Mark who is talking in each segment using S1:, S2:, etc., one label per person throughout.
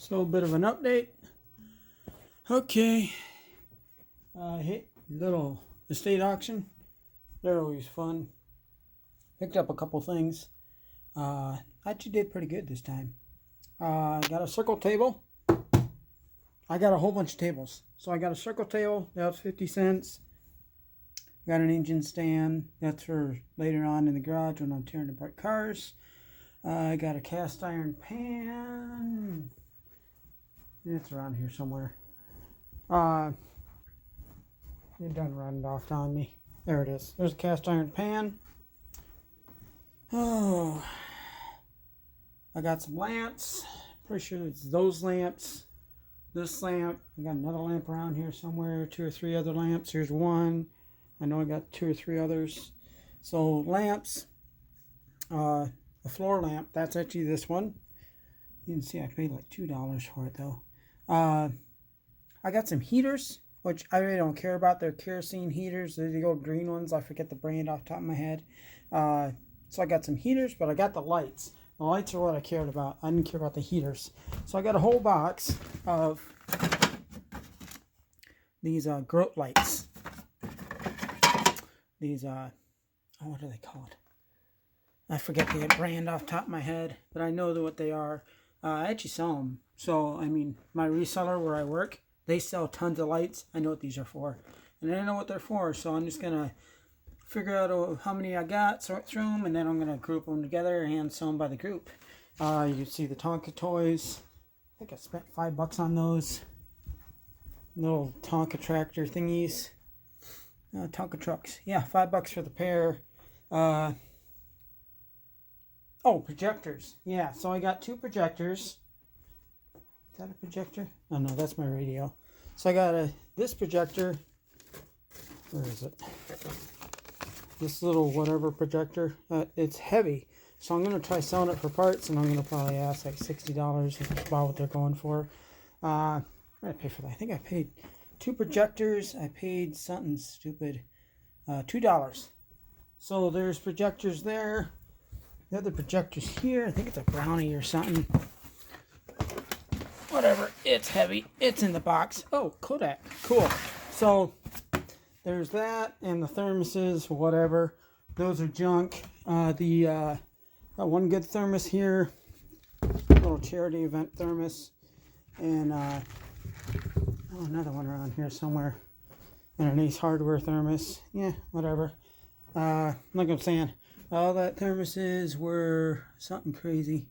S1: So a bit of an update. Okay, hit little estate auction. They're always fun. Picked up a couple things. Actually did pretty good this time. Got a circle table. I got a whole bunch of tables. So I got a circle table. That was 50 cents. Got an engine stand. That's for later on in the garage when I'm tearing apart cars. I got a cast iron pan. It's around here somewhere. It done run off on me. There it is. There's a cast iron pan. Oh, I got some lamps. Pretty sure it's those lamps. This lamp. I got another lamp around here somewhere. 2 or 3 other lamps. Here's one. I know I got 2 or 3 others. So lamps. A floor lamp. That's actually this one. You can see I paid like $2 for it though. I got some heaters, which I really don't care about. They're kerosene heaters. They're the old green ones. I forget the brand off the top of my head. So I got some heaters, but I got the lights. The lights are what I cared about. I didn't care about the heaters. So I got a whole box of these grout lights. These, what are they called? I forget the brand off the top of my head, but I know what they are. I actually sell them. So, I mean, my reseller where I work, they sell tons of lights. I know what these are for. And I know what they're for, so I'm just going to figure out how many I got, sort through them, and then I'm going to group them together and sell them by the group. You can see the Tonka toys. I think I spent $5 on those. Little Tonka tractor thingies. Tonka trucks. Yeah, $5 for the pair. Oh, projectors. Yeah, so I got 2 projectors. Is that a projector? Oh no, that's my radio. So I got this projector. Where is it? This little whatever projector. It's heavy. So I'm going to try selling it for parts, and I'm going to probably ask like $60 if it's about what they're going for. What did I pay for that? I think I paid 2 projectors. I paid something stupid. $2. So there's projectors there. The other projector's here. I think it's a Brownie or something. Whatever. It's heavy. It's in the box. Oh, Kodak. Cool. So there's that, and the thermoses, whatever. Those are junk. Got one good thermos here. Little charity event thermos. And another one around here somewhere. And an Ace Hardware thermos. Yeah, whatever. Like I'm saying, all that thermoses were something crazy.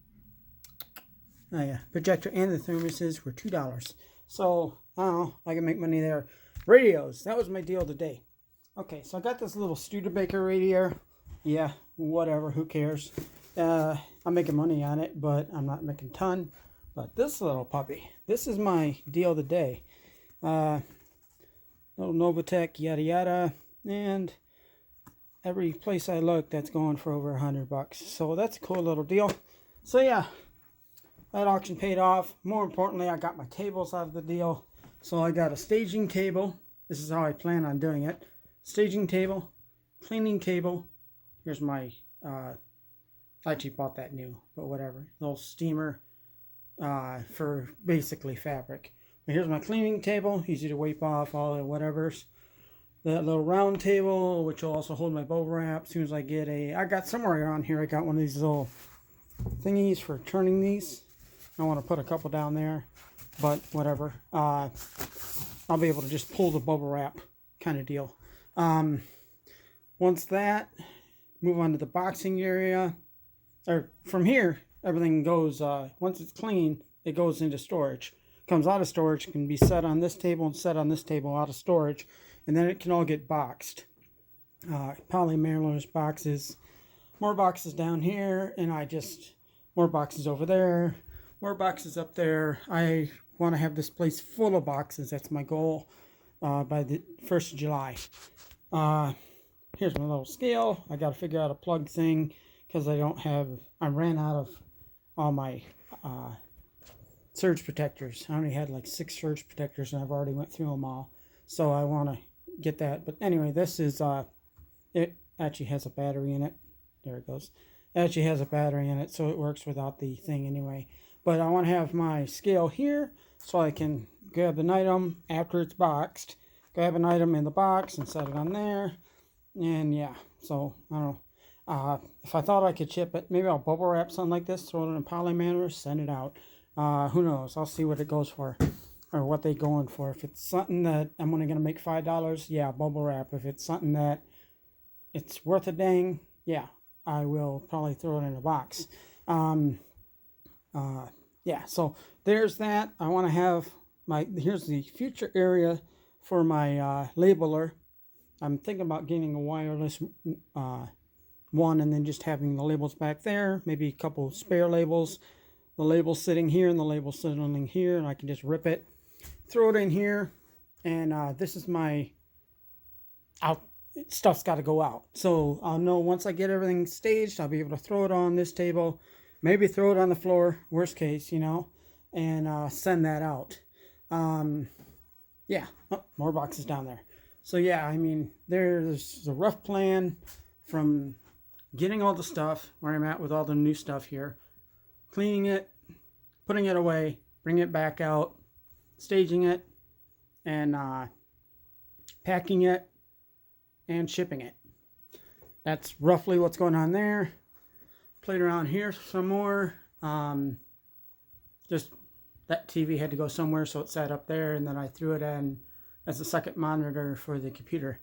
S1: Oh yeah, projector and the thermoses were $2. So, I don't know, I can make money there. Radios, that was my deal today. Okay, so I got this little Studebaker radio. Yeah, whatever, who cares? I'm making money on it, but I'm not making a ton. But this little puppy, this is my deal today. Little Novitec, yada yada, and every place I look, that's going for over $100. So that's a cool little deal. So yeah, that auction paid off. More importantly, I got my tables out of the deal. So I got a staging table. This is how I plan on doing it. Staging table, cleaning table. Here's my, I actually bought that new, but whatever. Little steamer for basically fabric. But here's my cleaning table. Easy to wipe off all the whatevers. That little round table, which will also hold my bubble wrap. As soon as I get I got somewhere around here, I got one of these little thingies for turning these. I want to put a couple down there, but whatever. I'll be able to just pull the bubble wrap kind of deal. Once that, move on to the boxing area. Or from here, everything goes, once it's clean, it goes into storage. Comes out of storage, can be set on this table and set on this table out of storage. And then it can all get boxed. Polymailers boxes. More boxes down here. And more boxes over there. More boxes up there. I want to have this place full of boxes. That's my goal by the 1st of July. Here's my little scale. I got to figure out a plug thing because I ran out of all my surge protectors. I only had like 6 surge protectors and I've already went through them all. So I want to get that. But anyway, this is, it actually has a battery in it. There it goes. It actually has a battery in it, so it works without the thing anyway. But I want to have my scale here so I can grab an item after it's boxed. Grab an item in the box and set it on there. And yeah, so I don't know. If I thought I could ship it, maybe I'll bubble wrap something like this, throw it in a polymer, send it out. Who knows? I'll see what it goes for, or what they going for. If it's something that I'm only going to make $5, yeah, bubble wrap. If it's something that it's worth a dang, yeah, I will probably throw it in a box. Yeah, so there's that. I want to have here's the future area for my labeler. I'm thinking about getting a wireless one and then just having the labels back there, maybe a couple spare labels. The label sitting here and the label sitting here, and I can just rip it, throw it in here, and this is my stuff's got to go out. So I'll know once I get everything staged, I'll be able to throw it on this table, maybe throw it on the floor, worst case, you know, and send that out. Yeah, oh, more boxes down there. So yeah, I mean, there's a rough plan from getting all the stuff where I'm at with all the new stuff here, cleaning it, putting it away, bringing it back out, staging it, and packing it, and shipping it. That's roughly what's going on there. Played around here some more. Just that TV had to go somewhere, so it sat up there, and then I threw it in as a second monitor for the computer.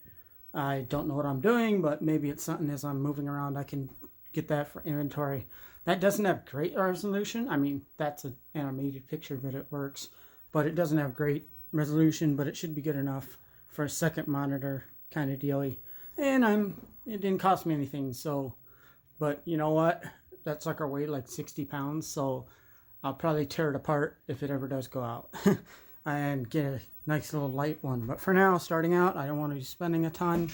S1: I don't know what I'm doing, but maybe it's something as I'm moving around I can get that for inventory. That doesn't have great resolution. I mean, that's an animated picture, but it works. But it doesn't have great resolution, but it should be good enough for a second monitor kind of dealy. And it didn't cost me anything, so, but you know what? That sucker weighed like 60 pounds, so I'll probably tear it apart if it ever does go out and get a nice little light one. But for now, starting out, I don't want to be spending a ton.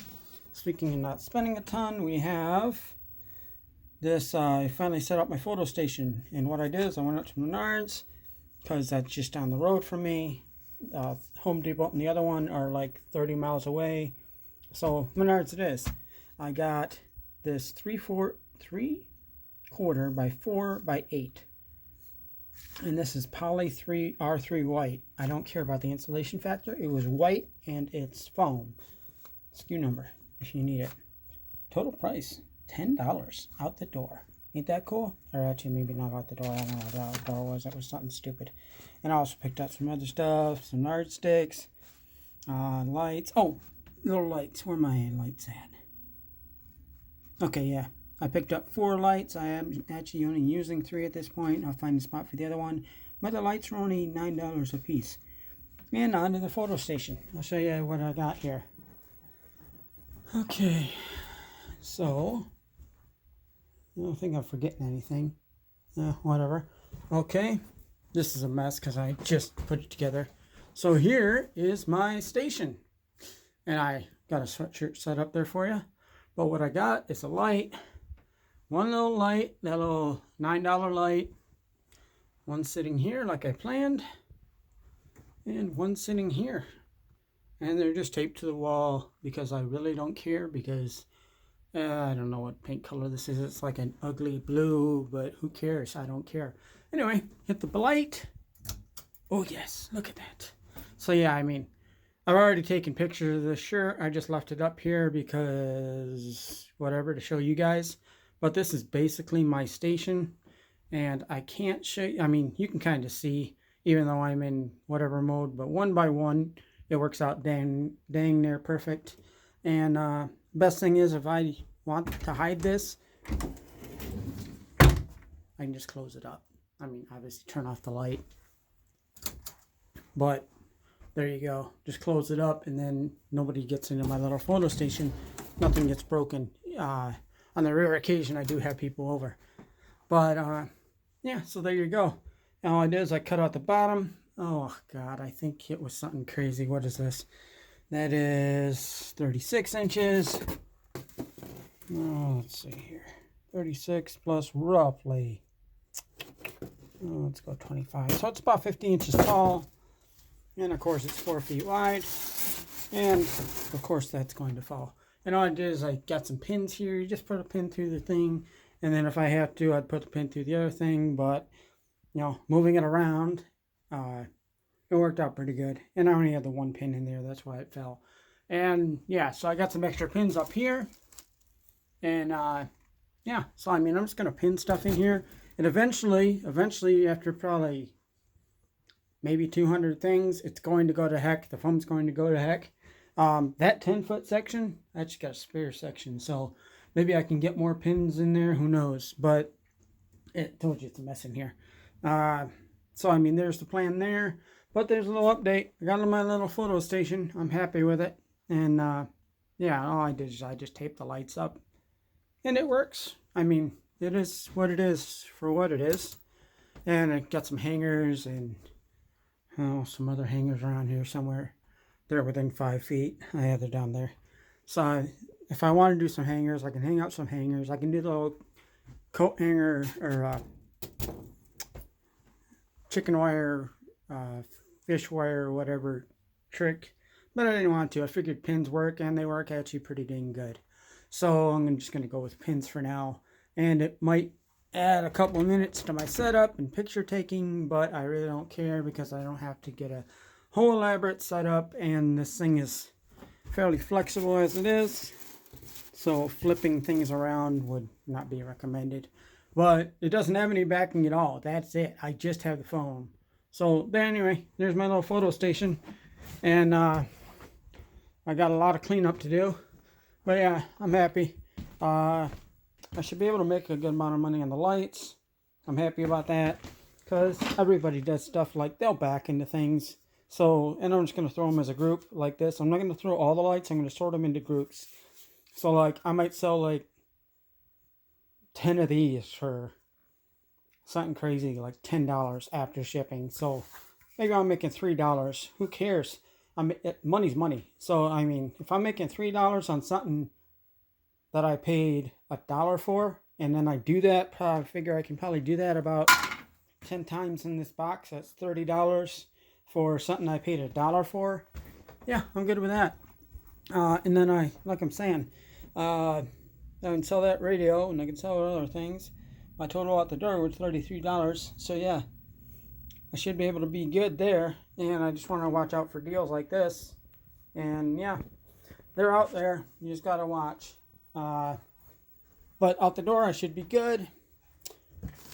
S1: Speaking of not spending a ton, we have this. I finally set up my photo station, and what I did is I went up to Menards because that's just down the road from me. Home Depot and the other one are like 30 miles away, so Menards it is. I got this 3/4 by 4 by 8, and this is poly R3 white. I don't care about the insulation factor. It was white and it's foam. SKU number if you need it. Total price $10 out the door. Ain't that cool? Or actually maybe not out the door. I don't know what out the door was. That was something stupid. And I also picked up some other stuff, some nard sticks, lights. Oh, little lights. Where are my lights at? Okay, yeah. I picked up 4 lights. I am actually only using 3 at this point. I'll find a spot for the other one. But the lights were only $9 a piece. And on to the photo station. I'll show you what I got here. Okay. So, I don't think I'm forgetting anything. Whatever. Okay. This is a mess because I just put it together. So here is my station. And I got a sweatshirt set up there for you. But what I got is a light. One little light, that little $9 light. One sitting here like I planned. And one sitting here. And they're just taped to the wall because I really don't care, because I don't know what paint color this is. It's like an ugly blue, but who cares? I don't care. Anyway, hit the light. Oh yes, look at that. So yeah, I mean, I've already taken pictures of this shirt. I just left it up here because whatever, to show you guys. But this is basically my station, and I can't show you. I mean, you can kind of see, even though I'm in whatever mode, but one by one, it works out dang near perfect. And best thing is, if I want to hide this, I can just close it up. I mean, obviously turn off the light, but there you go. Just close it up, and then nobody gets into my little photo station. Nothing gets broken. On the rare occasion, I do have people over. But, yeah, so there you go. And all I did is I cut out the bottom. Oh, God, I think it was something crazy. What is this? That is 36 inches. Oh, let's see here. 36 plus roughly. Oh, let's go 25. So it's about 50 inches tall. And, of course, it's 4 feet wide. And, of course, that's going to fall. And all I did is I got some pins here. You just put a pin through the thing, And then if I have to, I'd put the pin through the other thing. But, you know, moving it around, it worked out pretty good. And I only had the one pin in there. That's why it fell. And, yeah, so I got some extra pins up here. And, yeah, so, I mean, I'm just going to pin stuff in here. And eventually, after probably maybe 200 things, it's going to go to heck. The foam's going to go to heck. That 10-foot section, I just got a spare section. So maybe I can get more pins in there. Who knows? But it told you it's a mess in here. So, I mean, there's the plan there. But there's a little update. I got my little photo station. I'm happy with it. And, yeah, all I did is I just taped the lights up. And it works. I mean, it is what it is for what it is. And I got some hangers and some other hangers around here somewhere. They're within 5 feet. I have it down there. So if I want to do some hangers, I can hang up some hangers. I can do the little coat hanger or chicken wire, fish wire, or whatever trick. But I didn't want to. I figured pins work, and they work actually pretty dang good. So I'm just going to go with pins for now. And it might add a couple of minutes to my setup and picture taking, but I really don't care because I don't have to get a whole elaborate setup, and this thing is fairly flexible as it is. So flipping things around would not be recommended. But it doesn't have any backing at all. That's it. I just have the phone. So anyway, there's my little photo station. And I got a lot of cleanup to do. But yeah, I'm happy. I should be able to make a good amount of money on the lights. I'm happy about that. Because everybody does stuff like they'll back into things. So, and I'm just going to throw them as a group like this. I'm not going to throw all the lights. I'm going to sort them into groups. So like, I might sell like 10 of these for something crazy, like $10 after shipping. So maybe I'm making $3. Who cares? Money's money. So, I mean, if I'm making $3 on something that I paid $1 for, and then I do that, I figure I can probably do that about 10 times in this box. That's $30 for something I paid $1 for. Yeah, I'm good with that. And then like I'm saying, I can sell that radio, and I can sell other things. My total out the door was $33. So yeah, I should be able to be good there. And I just want to watch out for deals like this. And yeah, they're out there. You just got to watch. But out the door, I should be good.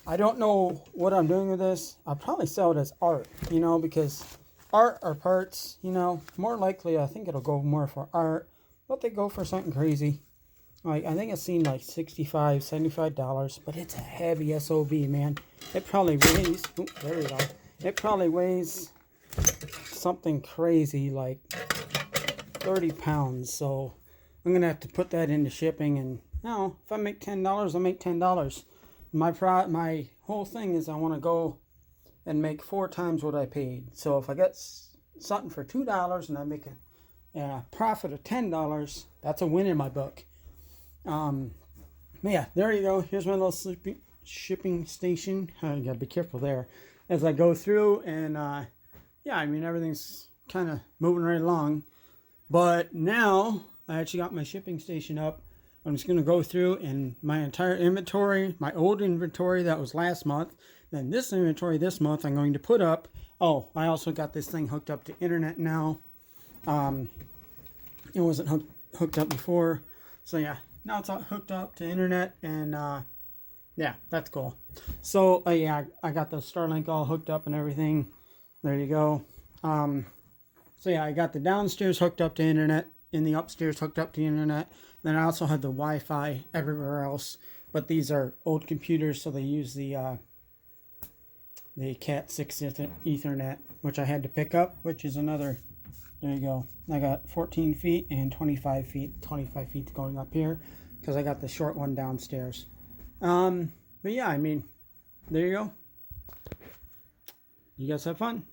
S1: I don't know what I'm doing with this. I'll probably sell it as art, you know, because art or parts, you know, more likely I think it'll go more for art. But they go for something crazy. Like, I think it's seen like $65, $75, but it's a heavy SOB, man. It probably weighs, there we go. It probably weighs something crazy, like 30 pounds. So I'm going to have to put that into shipping. And, you know, if I make $10, I'll make $10. My whole thing is I want to go and make 4 times what I paid. So if I get something for $2 and I make a profit of $10, that's a win in my book. But yeah, there you go. Here's my little shipping station. I gotta be careful there as I go through. And yeah, I mean, everything's kind of moving right along. But now I actually got my shipping station up. I'm just going to go through and my entire inventory, my old inventory that was last month, then this inventory this month I'm going to put up. Oh, I also got this thing hooked up to internet now. It wasn't hooked up before. So yeah, now it's all hooked up to internet, and yeah, that's cool. So yeah, I got the Starlink all hooked up and everything. There you go. So yeah, I got the downstairs hooked up to internet, and the upstairs hooked up to internet. Then I also have the Wi-Fi everywhere else, but these are old computers, so they use the Cat 6 Ethernet, which I had to pick up, which is another. There you go. I got 14 feet and 25 feet. 25 feet going up here because I got the short one downstairs. But yeah, I mean, there you go. You guys have fun.